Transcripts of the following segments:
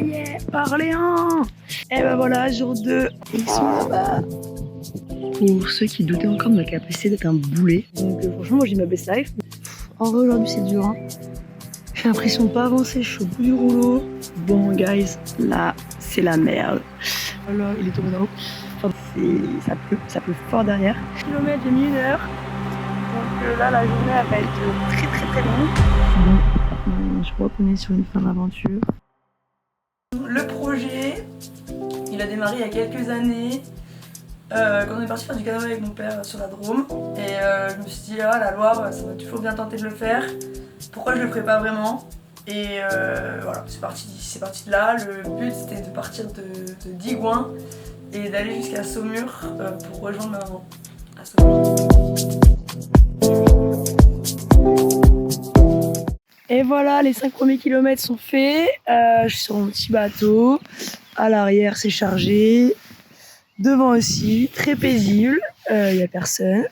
yeah, Orléans. Et ben voilà, jour 2, ils sont là-bas. Pour ceux qui doutaient encore de ma capacité d'être un boulet. Donc franchement, moi j'ai ma best life. En vrai, aujourd'hui c'est dur. Hein. J'ai l'impression de pas avancer, je suis au bout du rouleau. Bon, guys, là, c'est la merde. Voilà, il est tombé dans l'eau. Enfin, ça pleut fort derrière. Kilomètre, j'ai mis 1 heure. Donc là, la journée elle va être très très très longue. Bon, je crois qu'on est sur une fin d'aventure. Le projet, il a démarré il y a quelques années. Quand on est parti faire du canoë avec mon père sur la Drôme. Et je me suis dit, ah, la Loire, ça m'a toujours bien tenté de le faire. Pourquoi je le ferais pas vraiment? Et voilà, c'est parti de là. Le but c'était de partir de Digoin et d'aller jusqu'à Saumur pour rejoindre ma maman à Saumur. Et voilà, les 5 premiers kilomètres sont faits. Je suis sur mon petit bateau. À l'arrière, c'est chargé. Devant aussi, très paisible. Il n'y a personne.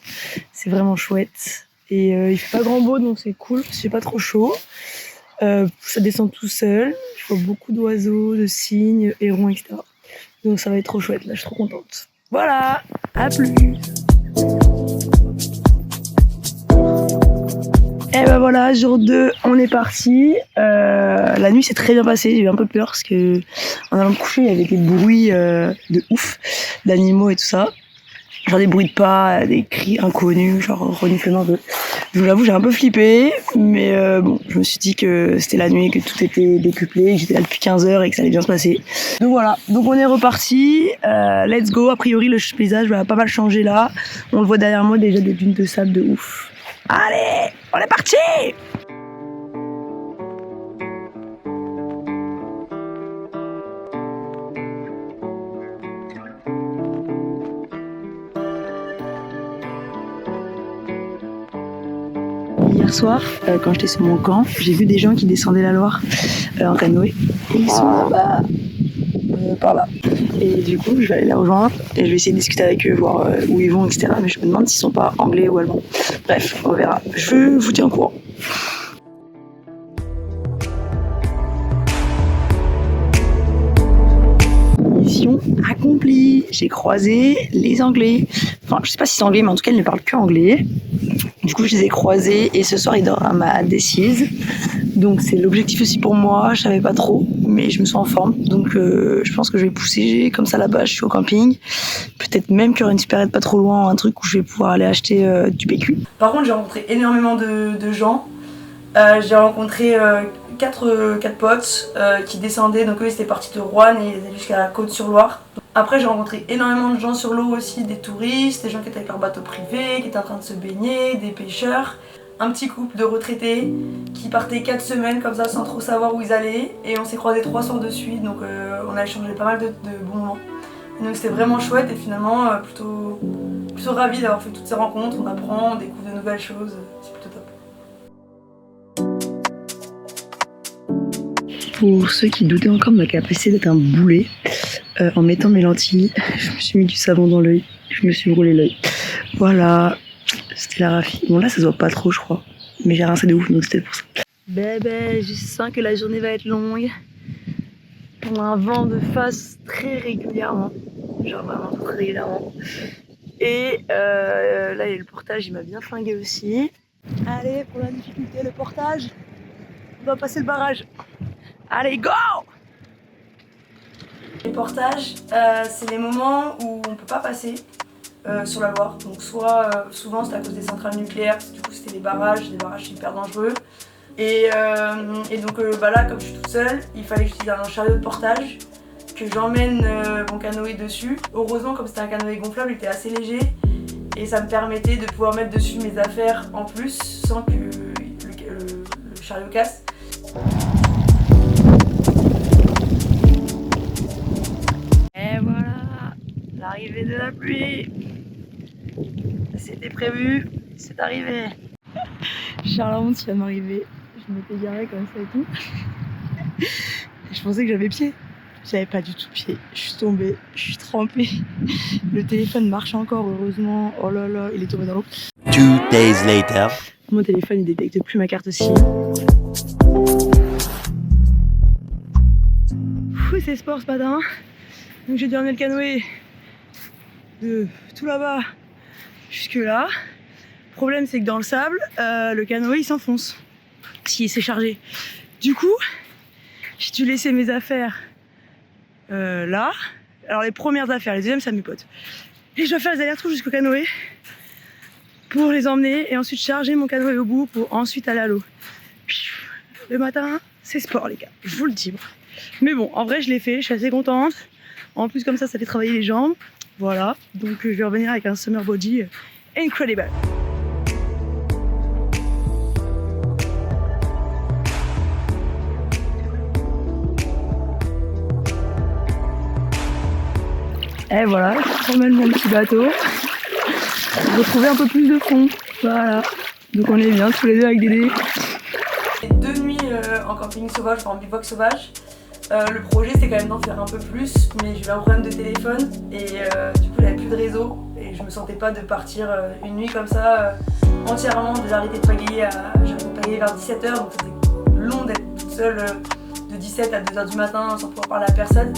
C'est vraiment chouette. Et il fait pas grand beau, donc c'est cool parce que c'est pas trop chaud. Ça descend tout seul. Je vois beaucoup d'oiseaux, de cygnes, hérons, etc. Donc ça va être trop chouette. Là, je suis trop contente. Voilà, à plus. Et ben voilà, jour 2, on est parti. La nuit s'est très bien passée, j'ai eu un peu peur parce que en allant me coucher, il y avait des bruits de ouf, d'animaux et tout ça. Genre des bruits de pas, des cris inconnus, genre reniflement un peu. Je vous l'avoue, j'ai un peu flippé, mais bon, je me suis dit que c'était la nuit, que tout était décuplé, que j'étais là depuis 15 heures et que ça allait bien se passer. Donc voilà, donc on est reparti, let's go. A priori, le paysage va pas mal changer là. On le voit derrière moi déjà, des dunes de sable de ouf. Allez, on est parti! Hier soir, quand j'étais sur mon camp, j'ai vu des gens qui descendaient la Loire en canoë. Et ils sont là-bas, par là. Et du coup, je vais aller les rejoindre et je vais essayer de discuter avec eux, voir où ils vont, etc. Mais je me demande s'ils sont pas anglais ou allemands. Bref, on verra. Je vous tiens au courant. Mission accomplie. J'ai croisé les Anglais. Enfin, je sais pas si c'est anglais, mais en tout cas, ils ne parlent que anglais. Du coup, je les ai croisés et ce soir, ils dorment à ma Decize. Donc, c'est l'objectif aussi pour moi. Je savais pas trop, mais je me sens en forme. Donc, je pense que je vais pousser comme ça là-bas. Je suis au camping. Peut-être même qu'il y aura une supérette pas trop loin, un truc où je vais pouvoir aller acheter du PQ. Par contre, j'ai rencontré énormément de gens. J'ai rencontré 4 potes qui descendaient. Donc, eux, ils étaient partis de Roanne et ils allaient jusqu'à la Côte-sur-Loire. Après, j'ai rencontré énormément de gens sur l'eau aussi, des touristes, des gens qui étaient avec leur bateau privé, qui étaient en train de se baigner, des pêcheurs. Un petit couple de retraités qui partaient 4 semaines comme ça sans trop savoir où ils allaient. Et on s'est croisés 3 soirs de suite, donc on a échangé pas mal de bons moments. Et donc c'était vraiment chouette et finalement plutôt ravi d'avoir fait toutes ces rencontres. On apprend, on découvre de nouvelles choses, c'est plutôt top. Pour ceux qui doutaient encore de ma capacité d'être un boulet, en mettant mes lentilles, je me suis mis du savon dans l'œil, je me suis brûlé l'œil. Voilà, c'était la rafie. Bon là ça se voit pas trop je crois, mais j'ai rincé de ouf donc c'était pour ça. Bébé, je sens que la journée va être longue. On a un vent de face très régulièrement, genre vraiment très régulièrement. Et là il y a le portage, il m'a bien flingué aussi. Allez, pour la difficulté, le portage, on va passer le barrage. Allez, go! Les portages, c'est les moments où on peut pas passer sur la Loire. Donc soit souvent c'est à cause des centrales nucléaires, du coup c'était des barrages super dangereux. Et donc là comme je suis toute seule, il fallait que j'utilise un chariot de portage, que j'emmène mon canoë dessus. Heureusement comme c'était un canoë gonflable, il était assez léger et ça me permettait de pouvoir mettre dessus mes affaires en plus sans que le chariot casse. Et voilà, l'arrivée de la pluie. C'était prévu, c'est arrivé. Charles Honte vient d'arriver. Je m'étais garée comme ça et tout. Je pensais que j'avais pied. J'avais pas du tout pied. Je suis tombée, je suis trempée. Le téléphone marche encore, heureusement. Oh là là, il est tombé dans l'eau. 2 days later. Mon téléphone, il détecte plus ma carte SIM. coup c'est sport ce matin. Donc j'ai dû emmener le canoë de tout là-bas jusque là. Le problème c'est que dans le sable, le canoë il s'enfonce s'il s'est chargé. Du coup, j'ai dû laisser mes affaires là. Alors les premières affaires, les deuxièmes c'est à mes potes. Et je dois faire les allers-retours jusqu'au canoë pour les emmener et ensuite charger mon canoë au bout pour ensuite aller à l'eau. Le matin, c'est sport les gars, je vous le dis. Mais bon, en vrai je l'ai fait, je suis assez contente. En plus comme ça fait travailler les jambes. Voilà, donc je vais revenir avec un summer body incredible. Et voilà, je promène mon petit bateau. Je vais trouver un peu plus de fond. Voilà. Donc on est bien tous les deux avec Dédé. 2 nuits en camping sauvage, enfin en bivouac sauvage. Le projet c'est quand même d'en faire un peu plus, mais j'ai eu un problème de téléphone et du coup j'avais plus de réseau et je me sentais pas de partir une nuit comme ça entièrement. Déjà arrêté de pagayer, j'avais pagayé vers 17h, donc c'était long d'être toute seule de 17 à 2h du matin sans pouvoir parler à personne.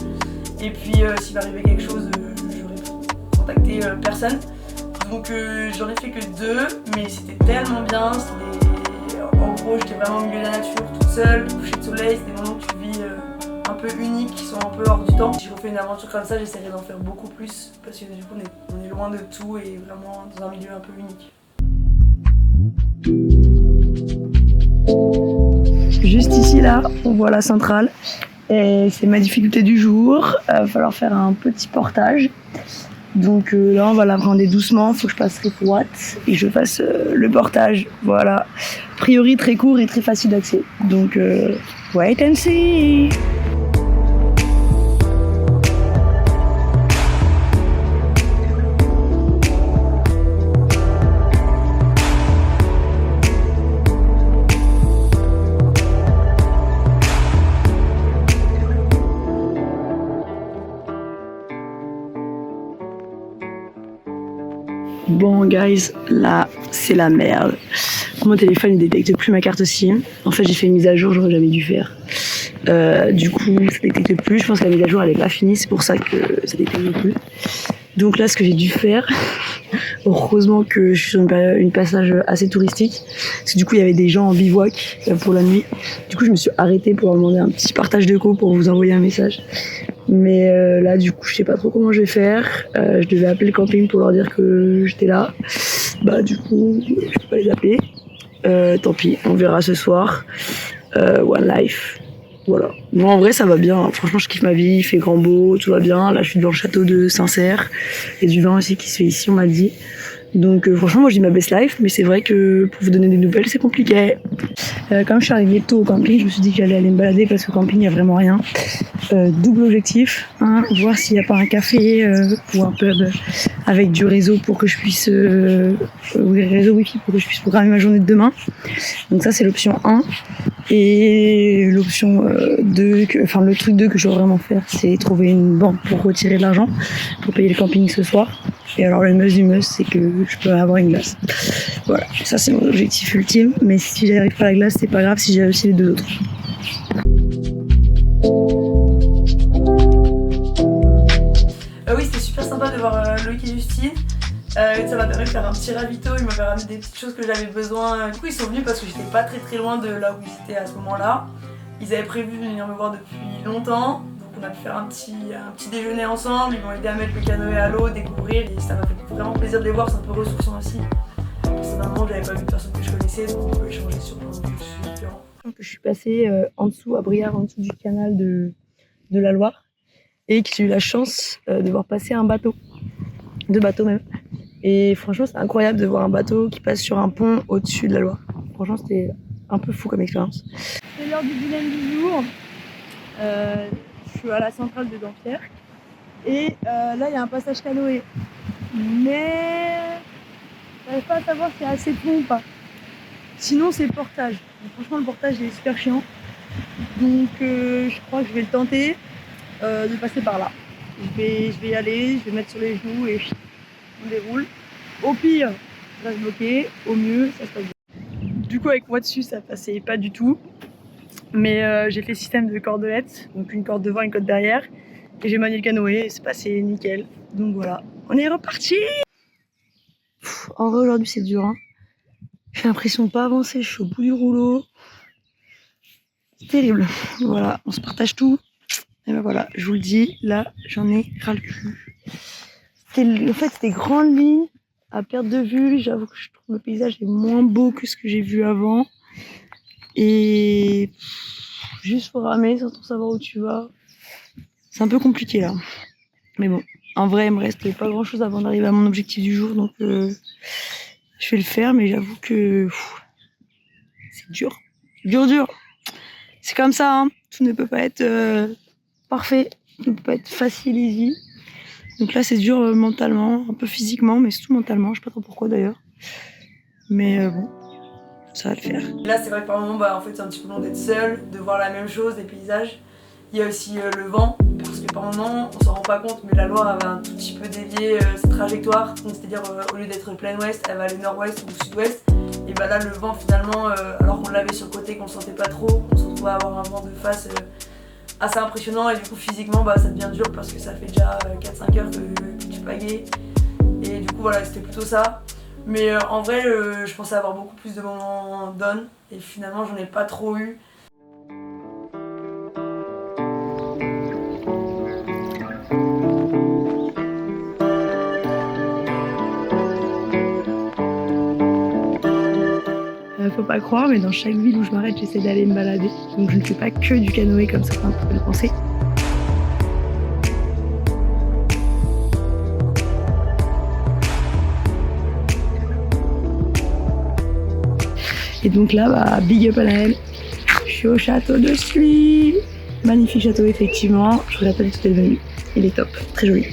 Et puis s'il m'arrivait quelque chose, j'aurais contacté personne. Donc j'en ai fait que 2, mais c'était tellement bien. En gros, j'étais vraiment au milieu de la nature, toute seule, coucher de soleil, c'est des moments que tu vis un peu uniques, qui sont un peu hors du temps. Si je refais une aventure comme ça, j'essaierai d'en faire beaucoup plus, parce que du coup on est loin de tout et vraiment dans un milieu un peu unique. Juste ici là, on voit la centrale. Et c'est ma difficulté du jour, il va falloir faire un petit portage. Donc là on va l'appréhender doucement, il faut que je passe très droite et je fasse le portage. Voilà, a priori très court et très facile d'accès. Donc wait and see. Bon guys, là c'est la merde. Mon téléphone il détecte plus ma carte SIM. En fait j'ai fait une mise à jour, j'aurais jamais dû faire. Du coup ça détecte plus, je pense que la mise à jour elle est pas finie, c'est pour ça que ça détecte plus. Donc là ce que j'ai dû faire, heureusement que je suis sur une passage assez touristique, parce que du coup il y avait des gens en bivouac pour la nuit. Du coup je me suis arrêtée pour leur demander un petit partage de co pour vous envoyer un message. Mais là du coup je sais pas trop comment je vais faire. Je devais appeler le camping pour leur dire que j'étais là. Bah du coup je peux pas les appeler. Tant pis, on verra ce soir. One life. Voilà. Bon en vrai ça va bien, franchement je kiffe ma vie, il fait grand beau, tout va bien. Là je suis devant le château de Saint-Cerf. Il y a du vin aussi qui se fait ici on m'a dit. Donc franchement moi je dis ma best life, mais c'est vrai que pour vous donner des nouvelles c'est compliqué. Comme je suis arrivée tôt au camping, je me suis dit que j'allais aller me balader parce qu'au camping il n'y a vraiment rien. Double objectif, voir s'il n'y a pas un café ou un pub avec du réseau pour que je puisse réseau wifi pour que je puisse programmer ma journée de demain. Donc ça c'est l'option 1. Et l'option 2, le truc 2 que je dois vraiment faire, c'est trouver une banque pour retirer de l'argent pour payer le camping ce soir. Et alors le must du must, c'est que je peux avoir une glace. Voilà, ça c'est mon objectif ultime. Mais si j'arrive pas à la glace, c'est pas grave si j'ai réussi les 2 autres. Oui, c'était super sympa de voir Loïc et Justine. Ça m'a permis de faire un petit ravito, ils m'avaient ramené des petites choses que j'avais besoin. Du coup ils sont venus parce que j'étais pas très loin de là où ils étaient à ce moment-là. Ils avaient prévu de venir me voir depuis longtemps, donc on a pu faire un petit déjeuner ensemble. Ils m'ont aidé à mettre le canoë à l'eau, découvrir, et ça m'a fait vraiment plaisir de les voir, c'est un peu ressourçant aussi. Personnellement j'avais pas vu de personne que je connaissais, donc on peut échanger sur plein de sujets différents. Je suis passée en dessous à Briare, en dessous du canal de la Loire, et que j'ai eu la chance de voir passer un bateau, 2 bateaux même. Et franchement, c'est incroyable de voir un bateau qui passe sur un pont au-dessus de la Loire. Franchement, c'était un peu fou comme expérience. C'est l'heure du dilemme du jour. Je suis à la centrale de Dampierre. Et là, il y a un passage canoë. Mais je n'arrive pas à savoir s'il y a assez de pont ou pas. Sinon, c'est le portage. Donc, franchement, le portage il est super chiant. Donc, je crois que je vais le tenter de passer par là. Je vais y aller, je vais mettre sur les genoux et on déroule. Au pire, ça reste bloqué. Au mieux, ça se passe bien. Du coup, avec moi dessus, ça passait pas du tout. Mais j'ai fait le système de cordelettes, donc une corde devant, une corde derrière. Et j'ai manié le canoë et c'est passé nickel. Donc voilà, on est reparti. En vrai aujourd'hui c'est dur, hein. J'ai l'impression de pas avancer, je suis au bout du rouleau. C'est terrible. Voilà, on se partage tout. Et ben voilà, je vous le dis, là j'en ai ras le cul. En fait c'était grandes lignes à perte de vue. J'avoue que je trouve le paysage est moins beau que ce que j'ai vu avant. Et juste faut ramer sans trop savoir où tu vas. C'est un peu compliqué là. Mais bon, en vrai il me reste pas grand chose avant d'arriver à mon objectif du jour. Donc je vais le faire, mais j'avoue que c'est dur. Dur. C'est comme ça, hein. Tout ne peut pas être parfait. Tout ne peut pas être facile, easy. Donc là c'est dur mentalement, un peu physiquement, mais surtout mentalement. Je sais pas trop pourquoi d'ailleurs. Mais bon. Ça va le faire. Là, c'est vrai que par moment, en fait, c'est un petit peu long d'être seul, de voir la même chose, des paysages. Il y a aussi le vent, parce que par moment, on s'en rend pas compte, mais la Loire elle va un tout petit peu dévier sa trajectoire. C'est-à-dire, au lieu d'être plein ouest, elle va aller nord-ouest ou sud-ouest. Et là, le vent, finalement, alors qu'on l'avait sur le côté, qu'on le sentait pas trop, on se retrouve à avoir un vent de face assez impressionnant. Et du coup, physiquement, ça devient dur parce que ça fait déjà 4-5 heures que tu pagaies. Et du coup, voilà, c'était plutôt ça. Mais en vrai, je pensais avoir beaucoup plus de moments down et finalement j'en ai pas trop eu. Faut pas croire, mais dans chaque ville où je m'arrête, j'essaie d'aller me balader. Donc je ne fais pas que du canoë comme certains peuvent le penser. Et donc là, big up à elle. Je suis au château de Sluis. Magnifique château, effectivement. Je vous l'appelle tout est venu. Il est top, très joli.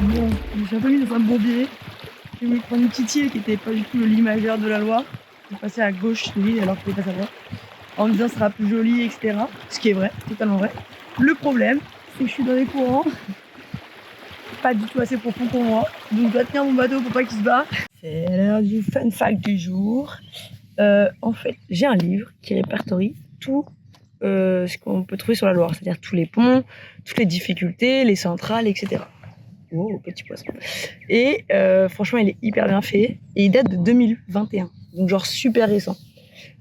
Bon, je suis un peu mis dans un bourbier. J'ai voulu prendre une petite île qui n'était pas du tout le lit majeur de la Loire. Je passais à gauche de l'île alors que je ne pouvais pas savoir. En me disant ce sera plus joli, etc. Ce qui est vrai, totalement vrai. Le problème, c'est que je suis dans les courants pas du tout assez profond pour moi, donc je dois tenir mon bateau pour pas qu'il se barre. C'est l'heure du fun fact du jour. En fait, j'ai un livre qui répertorie tout ce qu'on peut trouver sur la Loire, c'est-à-dire tous les ponts, toutes les difficultés, les centrales, etc. Oh, petit poisson. Et franchement, il est hyper bien fait et il date de 2021, donc genre super récent.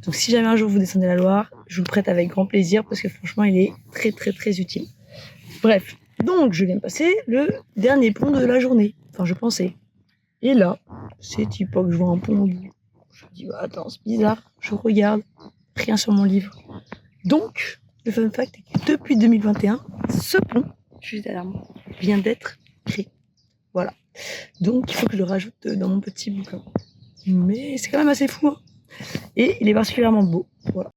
Donc si jamais un jour vous descendez la Loire, je vous le prête avec grand plaisir parce que franchement, il est très très très utile. Bref, donc je viens de passer le dernier pont de la journée. Enfin, je pensais. Et là, c'est typique, je vois un pont au bout. Je me dis, attends, c'est bizarre. Je regarde, rien sur mon livre. Donc, le fun fact est que depuis 2021, ce pont, juste derrière moi, vient d'être créé. Voilà. Donc, il faut que je le rajoute dans mon petit bouquin. Mais c'est quand même assez fou, hein. Et il est particulièrement beau. Voilà.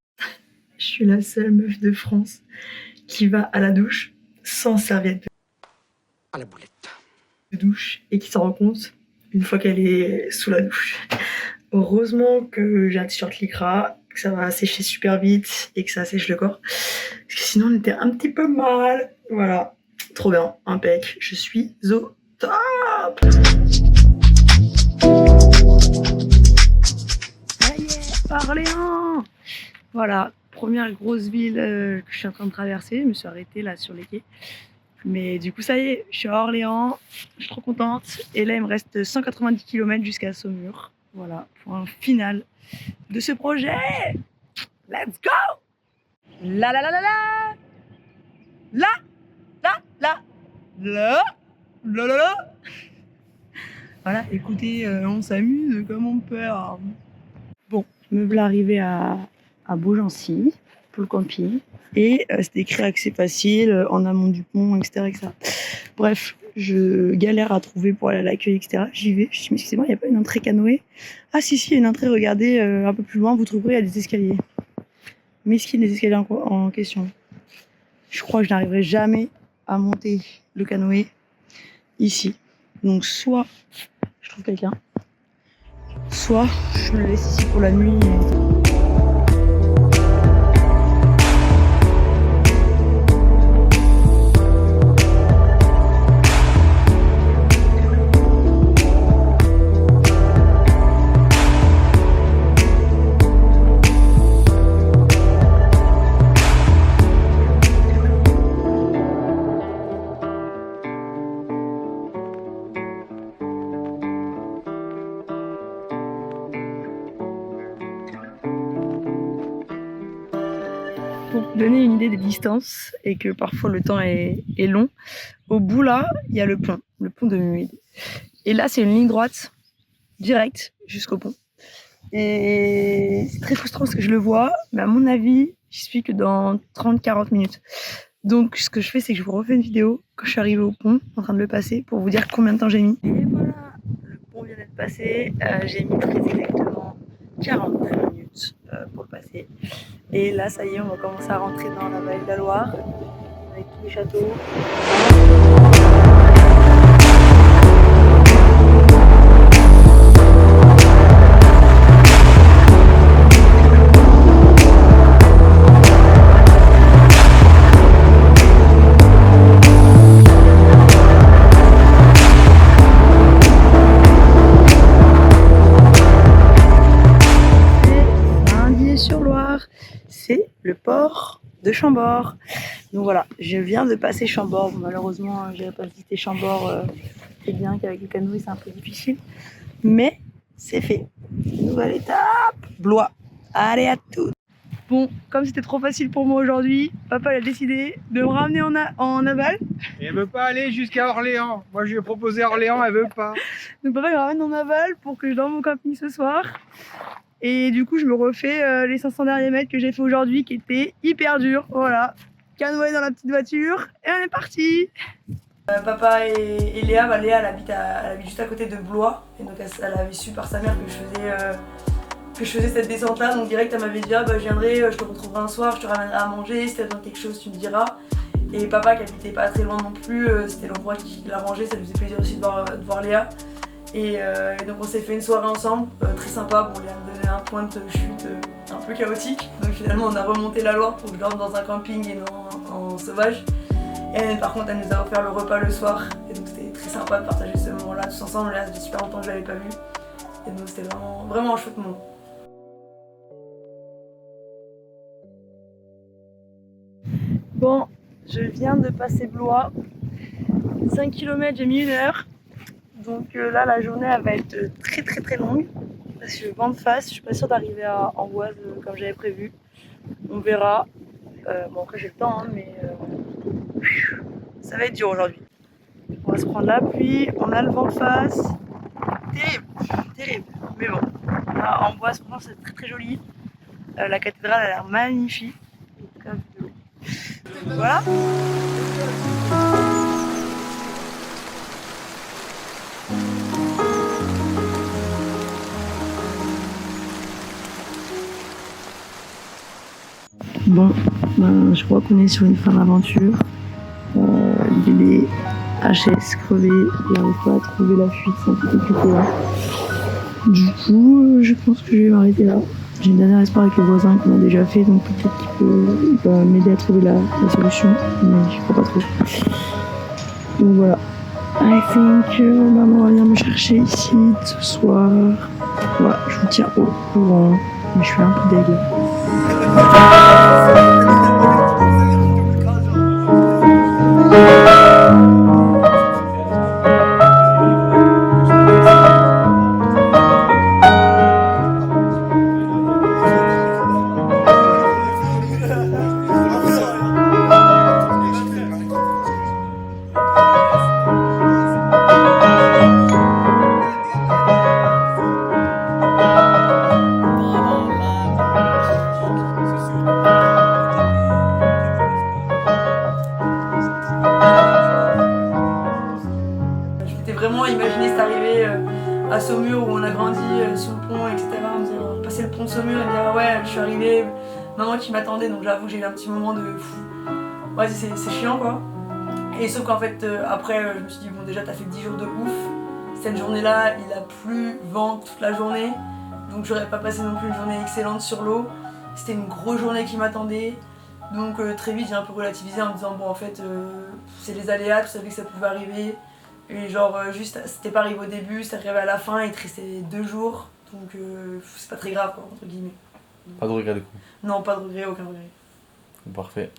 Je suis la seule meuf de France qui va à la douche sans serviette à la boulette de douche et qui s'en rend compte une fois qu'elle est sous la douche. Heureusement que j'ai un t-shirt lycra, que ça va sécher super vite et que ça sèche le corps. Parce que sinon on était un petit peu mal. Voilà, trop bien, impec. Je suis au top. Ça y est, Orléans. Voilà, première grosse ville que je suis en train de traverser. Je me suis arrêtée là sur les quais. Mais du coup, ça y est, je suis à Orléans. Je suis trop contente. Et là, il me reste 190 km jusqu'à Saumur. Voilà, pour un final de ce projet. Let's go! La la la la la! La! La! La! La! La la la! Voilà, écoutez, on s'amuse comme on peut. Bon, me voilà arrivé à Beaugency pour le camping. Et c'était écrit accès facile, en amont du pont, etc., etc. Bref, je galère à trouver pour aller à l'accueil, etc. J'y vais, je me dis, mais excusez-moi, il n'y a pas une entrée canoë? Ah si, il y a une entrée, regardez, un peu plus loin, vous trouverez, il y a des escaliers. Mais est-ce qu'il y a des escaliers en question? Je crois que je n'arriverai jamais à monter le canoë ici. Donc soit je trouve quelqu'un, soit je le laisse ici pour la nuit. pour donner une idée des distances et que parfois le temps est long, au bout là, il y a le pont de Mumuid. Et là, c'est une ligne droite, directe, jusqu'au pont. Et c'est très frustrant parce que je le vois, mais à mon avis, j'y suis que dans 30-40 minutes. Donc ce que je fais, c'est que je vous refais une vidéo quand je suis arrivée au pont, en train de le passer, pour vous dire combien de temps j'ai mis. Et voilà, le pont vient d'être passé, j'ai mis très exactement 49 minutes pour le passer. Et là, ça y est, on va commencer à rentrer dans la vallée de la Loire, avec tous les châteaux. C'est le port de Chambord. Donc voilà, je viens de passer Chambord. Malheureusement, je n'avais pas visité Chambord. C'est bien qu'avec le canoë, c'est un peu difficile. Mais c'est fait. Nouvelle étape. Blois. Allez à tout. Bon, comme c'était trop facile pour moi aujourd'hui, papa a décidé de me ramener en aval. Et elle veut pas aller jusqu'à Orléans. Moi, je lui ai proposé Orléans, elle veut pas. Donc papa me ramène en aval pour que je dorme au camping ce soir. Et du coup, je me refais les 500 derniers mètres que j'ai fait aujourd'hui, qui étaient hyper durs. Voilà, canoë dans la petite voiture, et on est parti. Papa et Léa, Léa, elle habite juste à côté de Blois. Et donc elle avait su par sa mère que je faisais cette descente-là. Donc direct, elle m'avait dit, je viendrai, je te retrouverai un soir, je te ramènerai à manger, si t'as besoin de quelque chose, tu me diras. Et papa, qui habitait pas très loin non plus, c'était l'endroit qui l'arrangeait, ça lui faisait plaisir aussi de voir Léa. Et donc on s'est fait une soirée ensemble, très sympa. Bon, Léa me donnait un point de chute un peu chaotique. Donc finalement on a remonté la Loire pour que je dorme dans un camping et non en sauvage. Et par contre elle nous a offert le repas le soir. Et donc c'était très sympa de partager ce moment-là tous ensemble. Là, ça fait super longtemps que je l'avais pas vu. Et donc c'était vraiment un chouette moment. Bon, je viens de passer Blois. 5 km, j'ai mis 1 heure. Donc là, la journée elle va être très longue. Parce que vent de face, je suis pas sûre d'arriver à Amboise comme j'avais prévu. On verra. Bon, après j'ai le temps, hein, mais ça va être dur aujourd'hui. On va se prendre la pluie, on a le vent de face. Terrible. Mais bon, là, Amboise, franchement, c'est très joli. La cathédrale a l'air magnifique. Voilà. Bon, je crois qu'on est sur une fin d'aventure. Il est HS crevé, il n'arrive pas à trouver la fuite sans tout occuper là. Du coup, je pense que je vais m'arrêter là. J'ai une dernière espoir avec le voisin qui l'a déjà fait, donc peut-être qu'il va m'aider à trouver la solution, mais je crois pas trop. Donc voilà. I think maman va venir me chercher ici ce soir. Voilà, je vous tiens au courant, mais je suis un peu dégueu. Vraiment imaginer cette arrivée à Saumur où on a grandi sur le pont, etc. Passer le pont Saumur et me dire ouais, je suis arrivée, maman qui m'attendait, donc j'avoue que j'ai eu un petit moment de ouais, c'est chiant quoi. Et sauf qu'en fait après je me suis dit bon, déjà t'as fait 10 jours de ouf, cette journée là il a plu, vent toute la journée, donc j'aurais pas passé non plus une journée excellente sur l'eau. C'était une grosse journée qui m'attendait. Donc très vite j'ai un peu relativisé en me disant bon en fait c'est les aléas, tu savais que ça pouvait arriver. Et genre juste c'était pas arrivé au début, c'est arrivé à la fin, il te restait 2 jours, donc c'est pas très grave quoi, entre guillemets. Pas de regret du coup? Non, pas de regret, aucun regret. Parfait.